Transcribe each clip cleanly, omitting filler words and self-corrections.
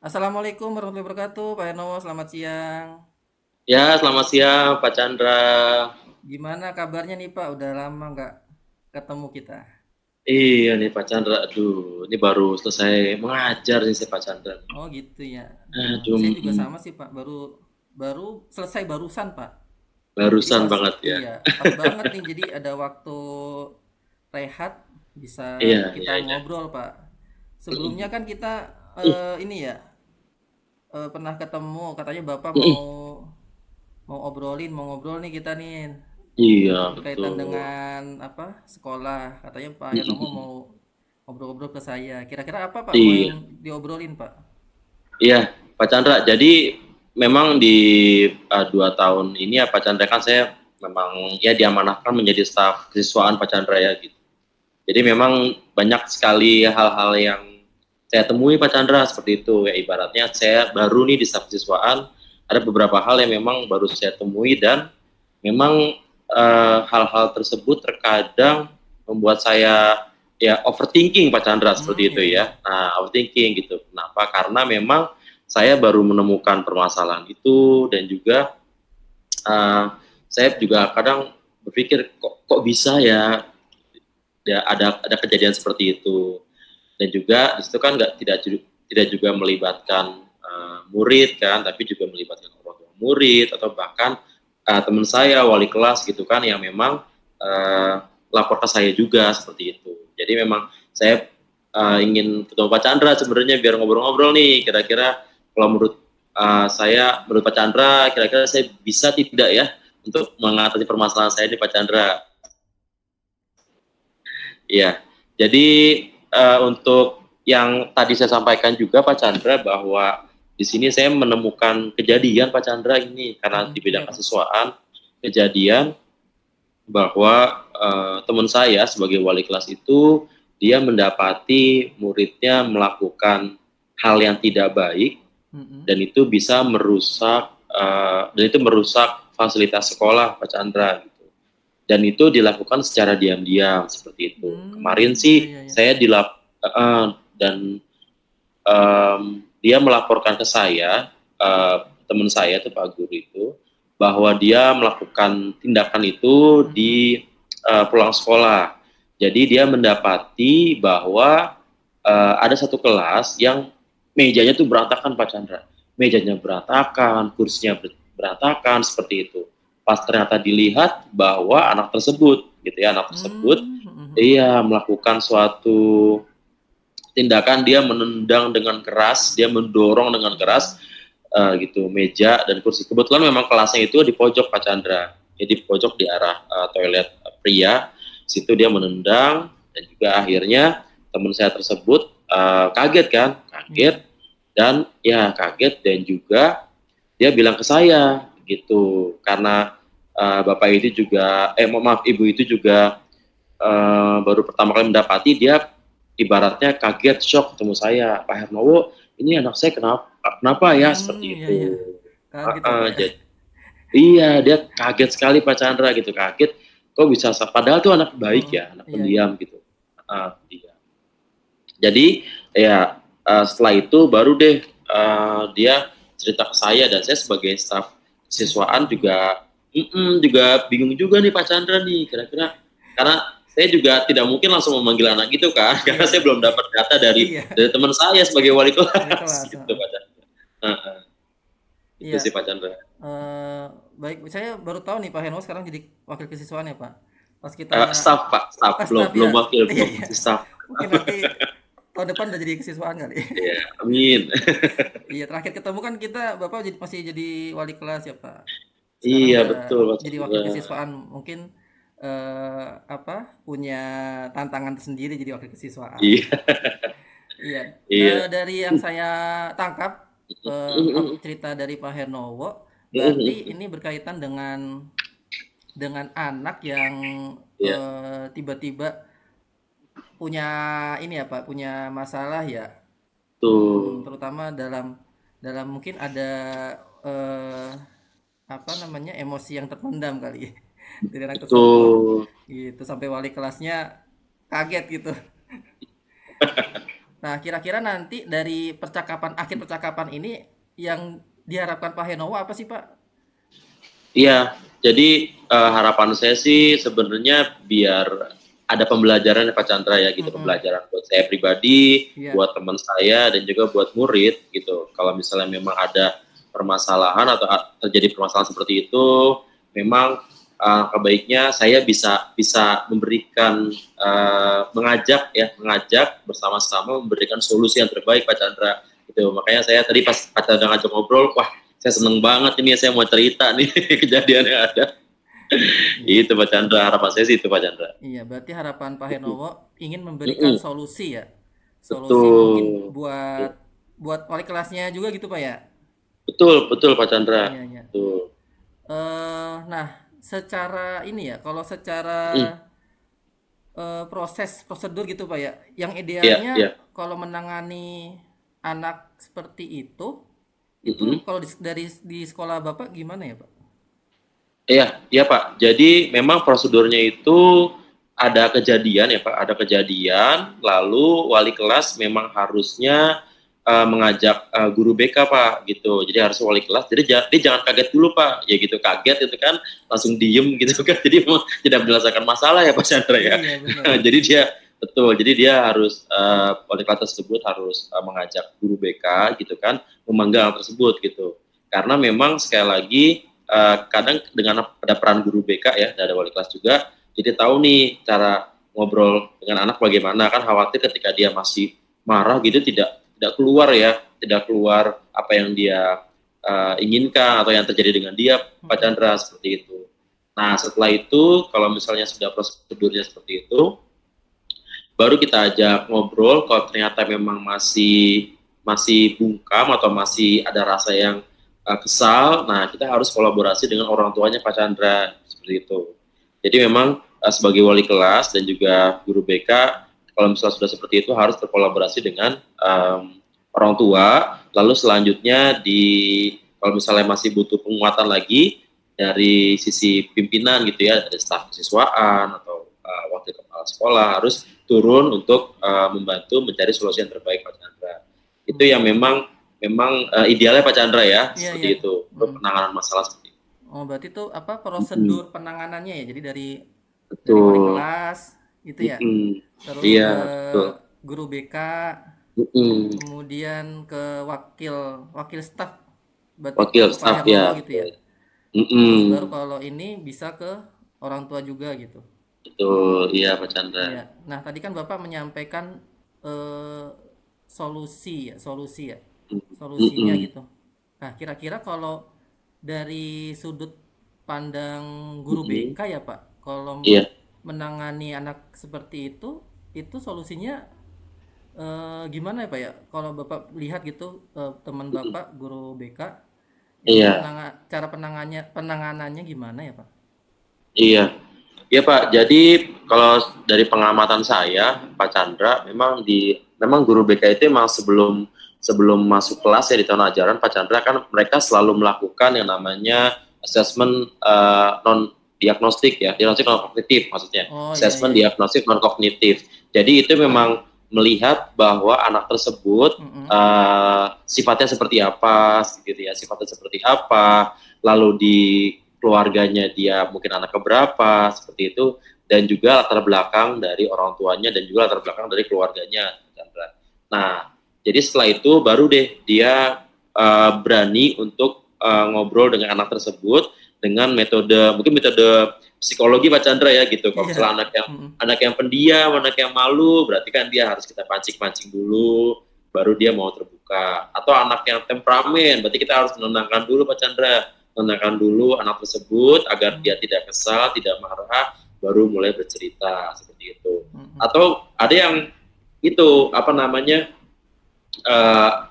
Assalamualaikum warahmatullahi wabarakatuh, Pak Eno, selamat siang. Ya, selamat siang Pak Chandra. Gimana kabarnya nih Pak? Udah lama nggak ketemu kita. Iya nih Pak Chandra, aduh, ini baru selesai mengajar nih saya Pak Chandra. Oh gitu ya. Aduh, Saya juga sama sih Pak. Baru baru selesai barusan Pak. Jadi barusan pas banget ya. iya pas banget nih. Jadi ada waktu rehat bisa Iya, kita iya, iya. ngobrol Pak. Sebelumnya kan kita ini ya pernah ketemu. Katanya Bapak mau mau ngobrol nih kita nih. Iya, Berkaitan betul. dengan apa sekolah, katanya Pak Hernomo mau ngobrol-ngobrol ke saya, kira-kira apa Pak mau yang Iya, diobrolin Pak? iya Pak Chandra. Jadi memang di 2 tahun ini ya Pak Chandra kan saya memang ya diamanahkan menjadi staf kesiswaan Pak Chandra ya gitu. Jadi memang banyak sekali hal-hal yang saya temui Pak Chandra seperti itu ya, ibaratnya saya baru nih di staf kesiswaan, ada beberapa hal yang memang baru saya temui dan memang hal-hal tersebut terkadang membuat saya ya overthinking Pak Chandra seperti itu Iya iya. ya. Nah, overthinking gitu. Kenapa? Karena memang saya baru menemukan permasalahan itu dan juga uh, saya juga kadang berpikir kok bisa ya, ya ada kejadian seperti itu. Dan juga di situ kan tidak juga melibatkan murid kan, tapi juga melibatkan orang tua murid atau bahkan teman saya wali kelas gitu kan yang memang uh, lapor ke saya juga seperti itu. Jadi memang saya ingin ketemu Pak Chandra sebenarnya biar ngobrol-ngobrol nih kira-kira kalau menurut Pak Chandra kira-kira saya bisa tidak ya untuk mengatasi permasalahan saya di Pak Chandra. Iya, jadi untuk yang tadi saya sampaikan juga Pak Chandra bahwa di sini saya menemukan kejadian Pak Chandra ini karena di Iya bidang Pak. kesiswaan kejadian bahwa teman saya sebagai wali kelas itu dia mendapati muridnya melakukan hal yang tidak baik Mm-mm. dan itu bisa merusak fasilitas sekolah Pak Chandra gitu. Dan itu dilakukan secara diam-diam seperti itu. Kemarin Iya sih iya iya. saya dan dia melaporkan ke saya, teman saya itu Pak Guru itu, bahwa dia melakukan tindakan itu Mm-mm. di pulang sekolah. Jadi dia mendapati bahwa ada satu kelas yang mejanya tuh berantakan Pak Chandra. Mejanya berantakan, kursinya berantakan seperti itu. Pas ternyata dilihat bahwa anak tersebut, gitu ya, anak tersebut, Mm-mm. ia melakukan suatu tindakan, dia menendang dengan keras, dia mendorong dengan keras gitu meja dan kursi. Kebetulan memang kelasnya itu di pojok Pak Chandra, jadi di pojok di arah toilet pria. Situ dia menendang dan juga akhirnya teman saya tersebut kaget kan, Iya. kaget dan ya kaget dan juga dia bilang ke saya gitu karena bapak itu juga maaf ibu itu juga baru pertama kali mendapati, dia ibaratnya kaget shock ketemu saya, Pak Hernowo ini anak saya kenapa ya seperti Iya itu. iya. Kaget ya Pak ya. Jadi iya dia kaget sekali Pak Chandra gitu, kaget kok bisa padahal tuh anak baik Mm-mm. ya, anak Iya iya. pendiam gitu. Iya. Jadi ya setelah itu baru deh dia cerita ke saya dan saya sebagai staf Siswaan. siswaan juga juga bingung juga nih Pak Chandra nih kira-kira karena saya juga tidak mungkin langsung memanggil anak gitu kan karena Iya saya belum dapat data dari iya. teman saya sebagai wali Wali kelas kelas. gitu Heeh. Pak Chandra. Itu Iya. sih Pak Chandra. eh Baik, saya baru tahu nih Pak Heno sekarang jadi wakil kesiswaan ya Pak. Pas kita Staff Pak, staff belum staff belum ya. wakil, Iya belum iya. masih staff. Mungkin nanti tahun depan udah jadi kesiswaan kali. Ya amin. Iya, terakhir ketemu kan kita Bapak masih jadi wali kelas ya Pak. Sekarang Iya udah betul Pak jadi Chandra. wakil kesiswaan, mungkin apa punya tantangan tersendiri jadi wakil kesiswaan. Iya. Iya, Iya. dari yang saya tangkap cerita dari Pak Hernowo, berarti ini berkaitan dengan anak yang Iya, tiba-tiba punya ini ya Pak, punya masalah ya, tuh, terutama dalam dalam mungkin ada eh, apa namanya emosi yang terpendam kali ya dari anak tersebut, betul. gitu sampai wali kelasnya kaget gitu. Nah, kira-kira nanti dari akhir percakapan ini yang diharapkan Pak Henowo apa sih, Pak? Iya, jadi harapan saya sih sebenarnya biar ada pembelajaran ya Pak Chandra ya gitu, Mm-mm. pembelajaran buat saya pribadi, Iya. buat teman saya dan juga buat murid gitu. Kalau misalnya memang ada permasalahan atau terjadi permasalahan seperti itu, memang kebaiknya saya bisa bisa memberikan mengajak bersama-sama memberikan solusi yang terbaik Pak Chandra. Gitu. Makanya saya tadi pas Pak Chandra ngajak ngobrol, wah saya seneng banget ini saya mau cerita nih kejadian yang ada. Iya. Itu Pak Chandra, harapan saya sih itu Pak Chandra. Iya, berarti harapan Pak Henowo ingin memberikan Mm-mm. solusi ya. Solusi mungkin Betul. buat buat wali kelasnya juga gitu, Pak ya. Betul, betul Pak Chandra. Iya, iya. Betul. Nah, secara ini ya, kalau secara Mm. proses prosedur gitu, Pak ya. Yang Iya, idealnya iya. kalau menangani anak seperti itu Mm-mm. kalau di sekolah Bapak gimana ya, Pak? Iya, iya Pak. Jadi memang prosedurnya itu ada kejadian ya Pak, ada kejadian, lalu wali kelas memang harusnya mengajak guru BK Pak gitu. Jadi harus wali kelas. Jadi dia jangan kaget dulu Pak. Ya gitu kaget itu kan langsung diem gitu kan. Jadi tidak menyelesaikan masalah ya Pak Chandra ya. Iya, benar. Jadi dia betul. Jadi dia harus wali kelas tersebut harus mengajak guru BK gitu kan, memanggil hal tersebut gitu. Karena memang sekali lagi kadang dengan ada peran guru BK ya, ada wali kelas juga, jadi tahu nih cara ngobrol dengan anak bagaimana. Kan khawatir ketika dia masih marah gitu tidak keluar ya, tidak keluar apa yang dia inginkan atau yang terjadi dengan dia Pak Mm-mm. Chandra seperti itu. Nah setelah itu kalau misalnya sudah prosedurnya seperti itu, baru kita ajak ngobrol. Kalau ternyata memang masih masih bungkam atau masih ada rasa yang kesal, nah kita harus kolaborasi dengan orang tuanya Pak Chandra seperti itu. Jadi memang sebagai wali kelas dan juga guru BK, kalau misalnya sudah seperti itu harus berkolaborasi dengan orang tua. Lalu selanjutnya kalau misalnya masih butuh penguatan lagi dari sisi pimpinan gitu ya, dari staf kesiswaan atau wakil kepala sekolah harus turun untuk membantu mencari solusi yang terbaik Pak Chandra. Itu yang Hmm. memang idealnya Pak Chandra ya, Iya, iya. seperti itu untuk Mm. penanganan masalah seperti itu. Oh, berarti itu apa prosedur Mm-mm. penanganannya ya? Jadi dari wali Betul. kelas gitu ya. Mm-mm. Terus Iya, ke betul. guru BK, Mm-mm. kemudian ke wakil wakil staf, berarti Wakil ke Pak staff Hernowo ya, gitu ya. betul. Terus baru Mm-mm. kalau ini bisa ke orang tua juga gitu. Betul, iya Pak Chandra. Iya. Nah, tadi kan Bapak menyampaikan eh, solusi ya, solusinya Mm-mm. gitu. Nah, kira-kira kalau dari sudut pandang guru Mm-mm. BK ya Pak, kalau Iya. menangani anak seperti itu solusinya gimana ya Pak ya? Kalau Bapak lihat gitu teman Mm-mm. Bapak guru BK itu Iya. cara penanganannya gimana ya Pak? Iya. Iya Pak, jadi kalau dari pengamatan saya, Pak Chandra, memang guru BK itu memang sebelum sebelum masuk kelas ya di tahun ajaran, Pak Chandra kan mereka selalu melakukan yang namanya assessment non diagnostik ya, diagnostik non kognitif maksudnya, Oh iya, iya, assessment iya. diagnostik non kognitif. Jadi itu memang melihat bahwa anak tersebut Mm-mm. sifatnya seperti apa, gitu ya, sifatnya seperti apa, lalu di keluarganya dia mungkin anak keberapa seperti itu, dan juga latar belakang dari orang tuanya dan juga latar belakang dari keluarganya Chandra. Nah jadi setelah itu baru deh dia berani untuk ngobrol dengan anak tersebut dengan metode psikologi Pak Chandra ya gitu. Kalau Iya. misalnya Mm-mm. anak yang pendiam, anak yang malu, berarti kan dia harus kita pancing-pancing dulu, baru dia mau terbuka. Atau anak yang temperamen, berarti kita harus menenangkan dulu Pak Chandra, menenangkan dulu anak tersebut agar dia tidak kesal, tidak marah, baru mulai bercerita seperti itu. Mm-mm. Atau ada yang itu apa namanya uh,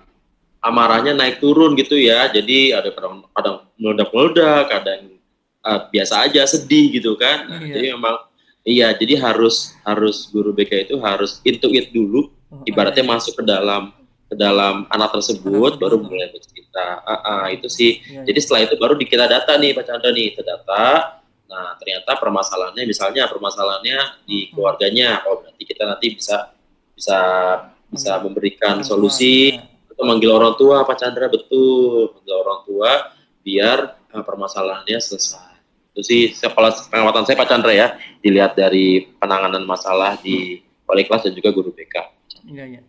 amarahnya naik turun gitu ya, jadi ada kadang meledak-meledak, kadang biasa aja sedih gitu kan. Nah, Iya. jadi memang iya, jadi harus harus guru BK itu harus intuit dulu, Oh, oh, iya, ibaratnya iya. masuk ke dalam anak Anak tersebut baru tersebut. mulai bercerita. Itu sih. Iya, Jadi iya. setelah itu baru kita data nih Pak Chandra nih, kita data. Nah, ternyata permasalahannya misalnya permasalahannya di Mm-mm. keluarganya. Oh, berarti kita nanti bisa bisa Oh bisa ya, memberikan orang tua, solusi ya. atau manggil orang tua Pak Chandra, betul, manggil orang tua biar permasalahannya selesai. Itu sih kalau pengamatan saya Pak Chandra ya, dilihat dari penanganan masalah di wali kelas dan juga guru BK. Iya, iya.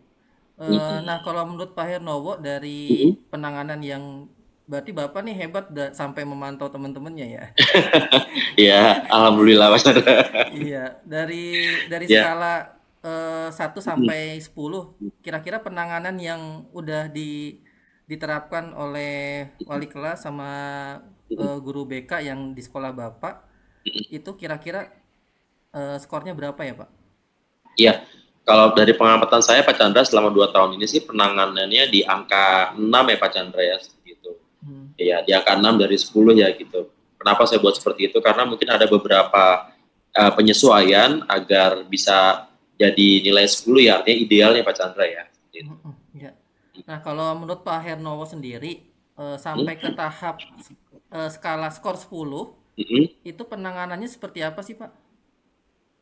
Nah, Mm-mm. kalau menurut Pak Hernowo dari Mm-mm. penanganan yang berarti Bapak nih hebat sampai memantau teman-temannya ya. Ya, alhamdulillah Pak Chandra. Iya, dari Ya. skala 1 Mm-mm. sampai 10, kira-kira penanganan yang udah diterapkan oleh wali kelas sama Mm-mm. guru BK yang di sekolah Bapak, itu kira-kira skornya berapa ya, Pak? Iya, kalau dari pengamatan saya Pak Chandra selama 2 tahun ini sih penanganannya di angka 6 ya Pak Chandra ya, gitu. Hmm. Ya, di angka 6 dari 10 ya gitu. Kenapa saya buat seperti itu? Karena mungkin ada beberapa penyesuaian agar bisa jadi nilai 10 ya, artinya idealnya Pak Chandra ya. Gitu. Mhm, iya. Nah, kalau menurut Pak Hernowo sendiri, Hmm? sampai ke tahap skala skor 10, Hmm? itu penanganannya seperti apa sih, Pak?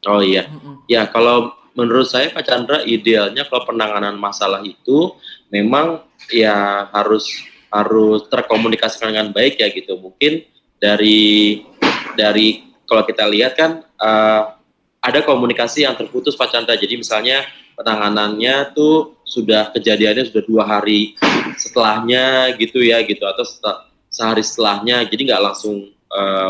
Oh iya, Mhm, ya kalau menurut saya Pak Chandra idealnya kalau penanganan masalah itu memang ya harus terkomunikasikan dengan baik ya gitu. Mungkin dari kalau kita lihat kan ada komunikasi yang terputus Pak Chandra. Jadi misalnya penanganannya tuh sudah kejadiannya sudah 2 hari setelahnya gitu ya gitu atau sehari setelahnya. Jadi nggak langsung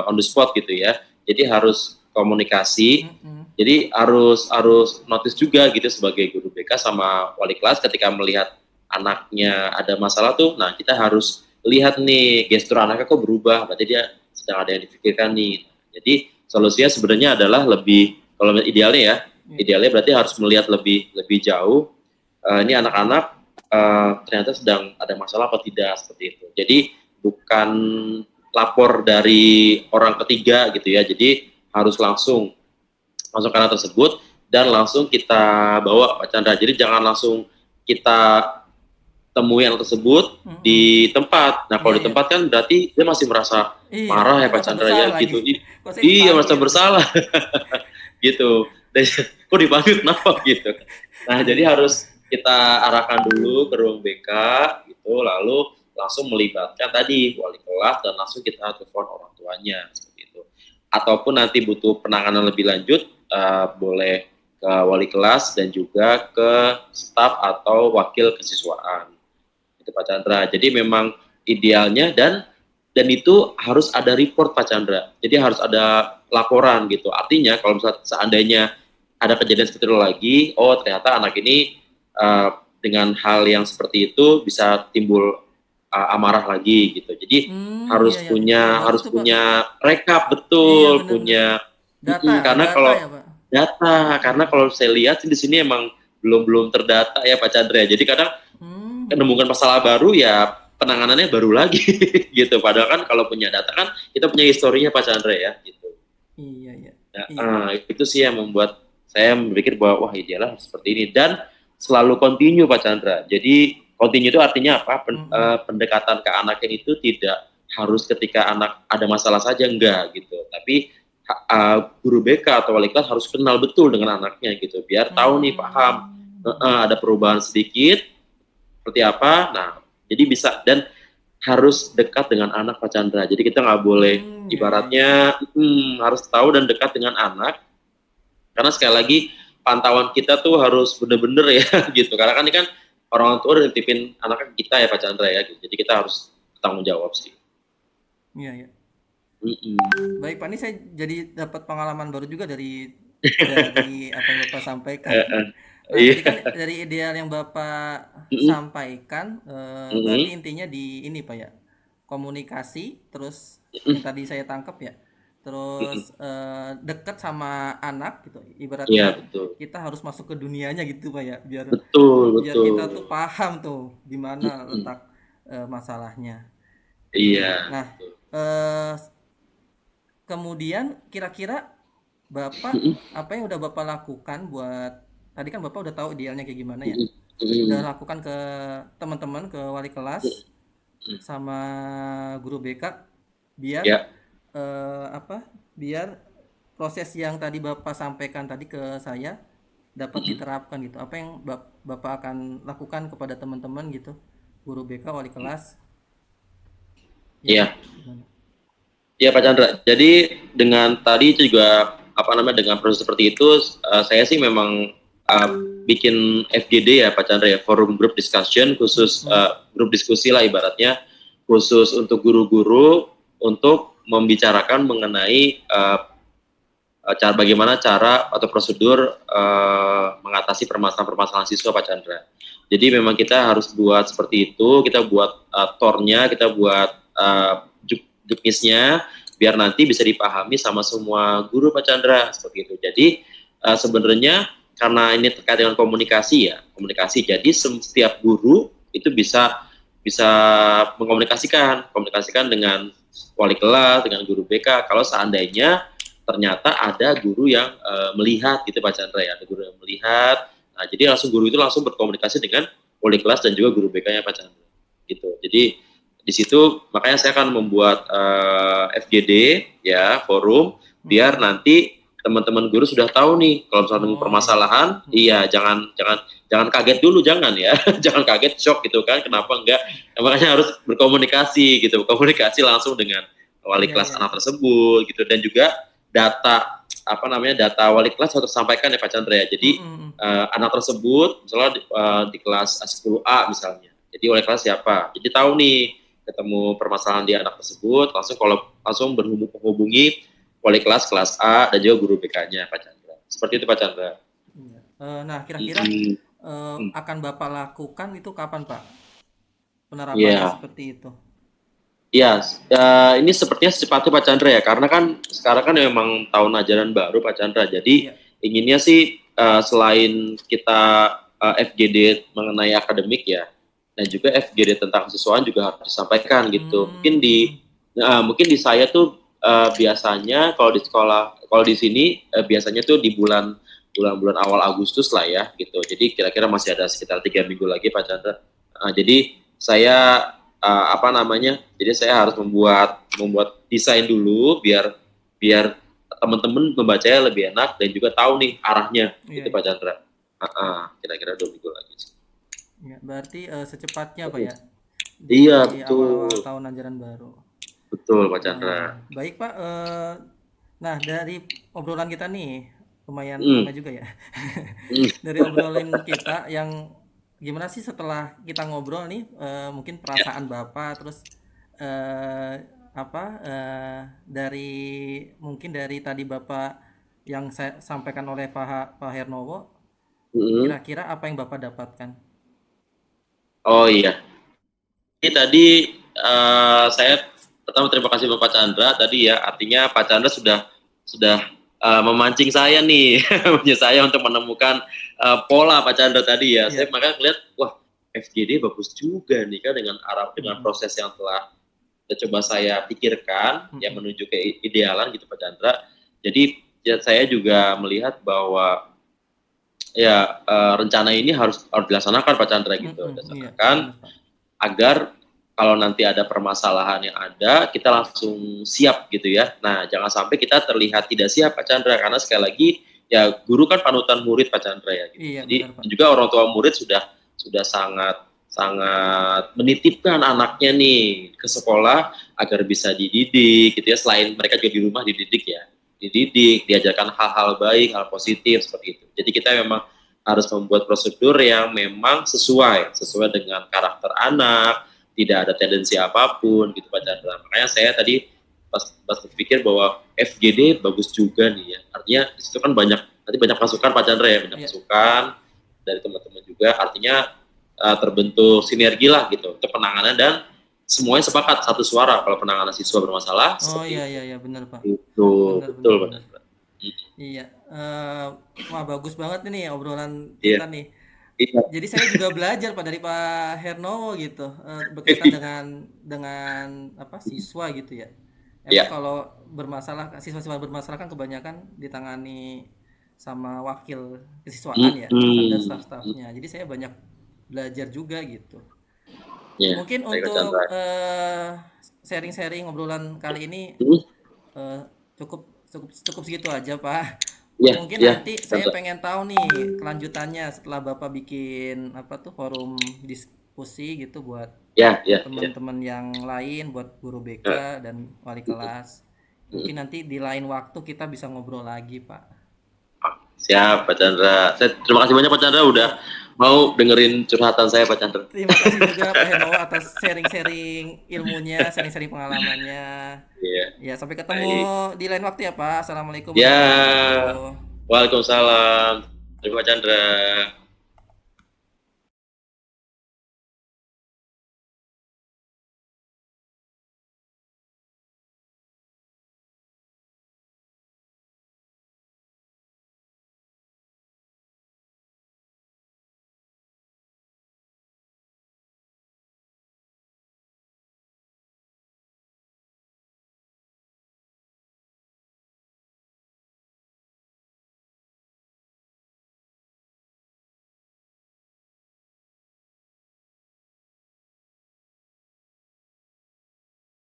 on the spot gitu ya. Jadi harus komunikasi, mhm, jadi harus harus notice juga gitu sebagai guru BK sama wali kelas ketika melihat anaknya ada masalah tuh, nah kita harus lihat nih gestur anaknya kok berubah, berarti dia sedang ada yang dipikirkan nih. Jadi solusinya sebenarnya adalah lebih, kalau idealnya ya, iya, idealnya berarti harus melihat lebih lebih jauh. Ini anak-anak ternyata sedang ada masalah apa tidak seperti itu. Jadi bukan lapor dari orang ketiga gitu ya. Jadi harus langsung masuk kanal tersebut dan langsung kita bawa Pak Chandra. Jadi jangan langsung kita temui anak tersebut mhm, di tempat. Nah, iya, kalau di iya. tempat kan berarti dia masih merasa Iya, marah ya nanti Pak merasa Chandra bersalah ya lagi. gitu. Kok saya Iya merasa dipanggil? bersalah gitu. Dan kok dipanggil kenapa gitu. Nah, jadi Iya. harus kita arahkan dulu ke ruang BK gitu, lalu langsung melibatkan tadi wali kelas dan langsung kita telepon orang tuanya seperti itu. Ataupun nanti butuh penanganan lebih lanjut, boleh ke wali kelas dan juga ke staf atau wakil kesiswaan itu Pak Chandra. Jadi memang idealnya dan itu harus ada report Pak Chandra. Jadi harus ada laporan gitu. Artinya kalau misalnya seandainya ada kejadian seperti itu lagi, oh ternyata anak ini dengan hal yang seperti itu bisa timbul amarah lagi gitu. Jadi Iya, harus iya. Iya, punya bagus harus tuh, Pak. punya rekap Iya, betul, bener-bener. punya Ada karena data kalau ya, Pak? karena Mhm. kalau saya lihat sih di sini emang belum belum terdata ya Pak Chandra. Jadi kadang Hmm. menemukan masalah baru ya penanganannya baru lagi gitu. Padahal kan kalau punya data kan kita punya historinya Pak Chandra ya gitu. Iya, iya. Ya, Iya. itu sih yang membuat saya berpikir bahwa wah idealnya seperti ini dan selalu continue Pak Chandra. Jadi continue itu artinya apa? Mhm. Pendekatan ke anaknya itu tidak harus ketika anak ada masalah saja enggak gitu. Tapi guru BK atau wali kelas harus kenal betul dengan anaknya gitu biar tahu nih paham Hmm. ada perubahan sedikit seperti apa. Nah, jadi bisa dan harus dekat dengan anak Pak Chandra. Jadi kita nggak boleh Iya, iya, iya. ibaratnya harus tahu dan dekat dengan anak karena sekali lagi pantauan kita tuh harus bener-bener ya gitu. Karena kan ini kan orang tua udah nitipin anaknya ke kita ya Pak Chandra ya. Gitu. Jadi kita harus tanggung jawab sih. Iya, iya. Mm-mm. Baik, Pak, ini saya jadi dapat pengalaman baru juga dari apa yang Bapak sampaikan. Nah, tadi kan Iya. dari ideal yang Bapak Mm-mm. sampaikan, berarti Mm-mm. intinya di ini, Pak ya, komunikasi, terus yang Mm-mm. tadi saya tangkap ya, Mm-mm. terus dekat sama anak gitu, Iya ibaratnya betul. kita harus masuk ke dunianya gitu, Pak ya, biar Betul, biar kita tuh betul. paham tuh di mana Mm-mm. letak masalahnya. Iya, Oke, nah betul. eh, kemudian kira-kira Bapak Mm-mm. apa yang udah Bapak lakukan buat tadi kan Bapak udah tahu idealnya kayak gimana ya? Mm-mm. Udah Mm-mm. lakukan ke teman-teman, ke wali kelas Mm-mm. sama guru BK biar Ya. apa? Biar proses yang tadi Bapak sampaikan tadi ke saya dapat Mm-mm. diterapkan gitu? Apa yang Bapak akan lakukan kepada teman-teman gitu, guru BK, wali kelas? Ya Pak, Iya, gimana? iya Pak Chandra. Jadi dengan tadi itu juga apa namanya dengan proses seperti itu, saya sih memang uh, bikin FGD ya Pak Chandra ya, forum group discussion khusus Mm-mm. grup diskusi lah ibaratnya khusus untuk guru-guru untuk membicarakan mengenai cara bagaimana cara atau prosedur mengatasi permasalahan-permasalahan siswa Pak Chandra. Jadi memang kita harus buat seperti itu, kita buat tornya, kita buat juknisnya, biar nanti bisa dipahami sama semua guru Pak Chandra seperti itu. Jadi sebenarnya karena ini terkait dengan komunikasi ya, komunikasi. Jadi setiap guru itu bisa bisa komunikasikan dengan wali kelas, dengan guru BK. Kalau seandainya ternyata ada guru yang melihat gitu Pak Chandra ya, ada guru yang melihat. Nah, jadi guru itu langsung berkomunikasi dengan wali kelas dan juga guru BK-nya Pak Chandra. Gitu. Jadi di situ makanya saya akan membuat FGD ya, forum biar Mm-mm. nanti teman-teman guru sudah tahu nih kalau misalnya Oh iya. permasalahan, Mm-mm. iya jangan jangan jangan kaget dulu jangan ya. Jangan kaget shock gitu kan, kenapa enggak? Nah, makanya harus berkomunikasi gitu, komunikasi langsung dengan wali Iya kelas iya anak iya. tersebut gitu dan juga data data wali kelas harus sampaikan ya Pak Chandra ya. Jadi Mm-mm. anak tersebut misalnya di kelas 10A misalnya. Jadi wali kelas siapa? Jadi tahu nih ketemu permasalahan di anak tersebut langsung menghubungi wali kelas A dan juga guru BK-nya Pak Chandra. Seperti itu Pak Chandra. Iya. Nah, kira-kira Hmm. akan Bapak lakukan itu kapan, Pak? Penerapannya Iya, seperti itu. iya. Ini sepertinya secepatnya Pak Chandra ya, karena kan sekarang kan memang tahun ajaran baru Pak Chandra. Jadi Iya. inginnya sih selain kita FGD mengenai akademik ya, dan juga FGD tentang kesiswaan juga harus disampaikan gitu. Hmm. Mungkin di saya tuh biasanya kalau di sekolah, kalau di sini biasanya tuh di bulan-bulan awal Agustus lah ya gitu. Jadi kira-kira masih ada sekitar 3 minggu lagi Pak Chandra. Jadi saya apa namanya? Jadi saya harus membuat desain dulu biar biar teman-teman membacanya lebih enak dan juga tahu nih arahnya Iya, gitu Pak iya. Chandra. Kira-kira 2 minggu lagi. Iya, berarti secepatnya, Pak ya, Iya di betul, awal-awal tahun ajaran baru. betul Pak Chandra. Baik, Pak. Nah, dari obrolan kita nih, lumayan Hmm, lama juga ya. hmm, Dari obrolan kita yang gimana sih setelah kita ngobrol nih, mungkin ya, perasaan Bapak, terus eh, apa dari mungkin dari tadi Bapak yang saya sampaikan oleh Pak Hernowo, hmm. kira-kira apa yang Bapak dapatkan? Oh iya. Ini tadi saya pertama terima kasih Bapak Chandra tadi ya. Artinya Pak Chandra sudah memancing saya nih, memancing saya untuk menemukan pola Pak Chandra tadi ya. Saya Iya. makanya melihat wah FGD bagus juga nih kan dengan Mm-mm. proses yang telah coba saya pikirkan ya Mm-mm. menuju ke idealan gitu Pak Chandra. Jadi ya, saya juga melihat bahwa ya rencana ini harus dilaksanakan Pak Chandra gitu, Mm-mm. Iya, dilaksanakan benar Pak. agar kalau nanti ada permasalahan yang ada, kita langsung siap gitu ya. Nah, jangan sampai kita terlihat tidak siap Pak Chandra, karena sekali lagi ya guru kan panutan murid Pak Chandra ya gitu. Iya, Jadi benar Pak. juga orang tua murid sudah sangat sangat menitipkan anaknya nih ke sekolah agar bisa dididik gitu ya. Selain mereka juga di rumah dididik ya, dididik, diajarkan hal-hal baik, hal positif seperti itu. Jadi kita memang harus membuat prosedur yang memang sesuai dengan karakter anak, tidak ada tendensi apapun gitu Pak Chandra. Makanya saya tadi pas berpikir bahwa FGD bagus juga nih ya. Artinya itu kan banyak masukan Pak Chandra ya, banyak Iya. masukan dari teman-teman juga. Artinya terbentuk sinergi lah gitu untuk penanganan dan semuanya sepakat satu suara kalau penanganan siswa bermasalah Oh seperti iya itu. iya iya benar Pak. Itu Benar betul benar Pak benar. Chandra. Iya. Wah bagus banget nih obrolan Iya, kita nih. iya, Jadi saya juga belajar Pak dari Pak Hernowo gitu, berkaitan dengan apa siswa gitu ya. Emang iya. kalau bermasalah siswa-siswa bermasalah kan kebanyakan ditangani sama wakil kesiswaan ya dan Mm-mm. staf-stafnya. Jadi saya banyak belajar juga gitu. Ya, Mungkin baik Pak Chandra. untuk sharing-sharing obrolan kali ini Hmm, cukup cukup cukup segitu aja Pak. Iya, Mungkin iya, nanti Pak saya Chandra. pengen tahu nih kelanjutannya setelah Bapak bikin apa tuh forum diskusi gitu buat Ya, ya, ya. teman-teman yang lain, buat guru BK Nah, dan wali mm, kelas. mm. Mungkin nanti di lain waktu kita bisa ngobrol lagi, Pak. Siap, Pak Chandra. Terima kasih banyak Pak Chandra udah Iya, mau dengerin curhatan saya, Pak Chandra. terima kasih juga Pak Heno atas sharing-sharing ilmunya, sharing-sharing pengalamannya. Iya, Ya, sampai ketemu baik. di lain waktu ya, Pak. Assalamualaikum warahmatullahi Ya, wabarakatuh. Waalaikumsalam. Terima kasih Pak Chandra.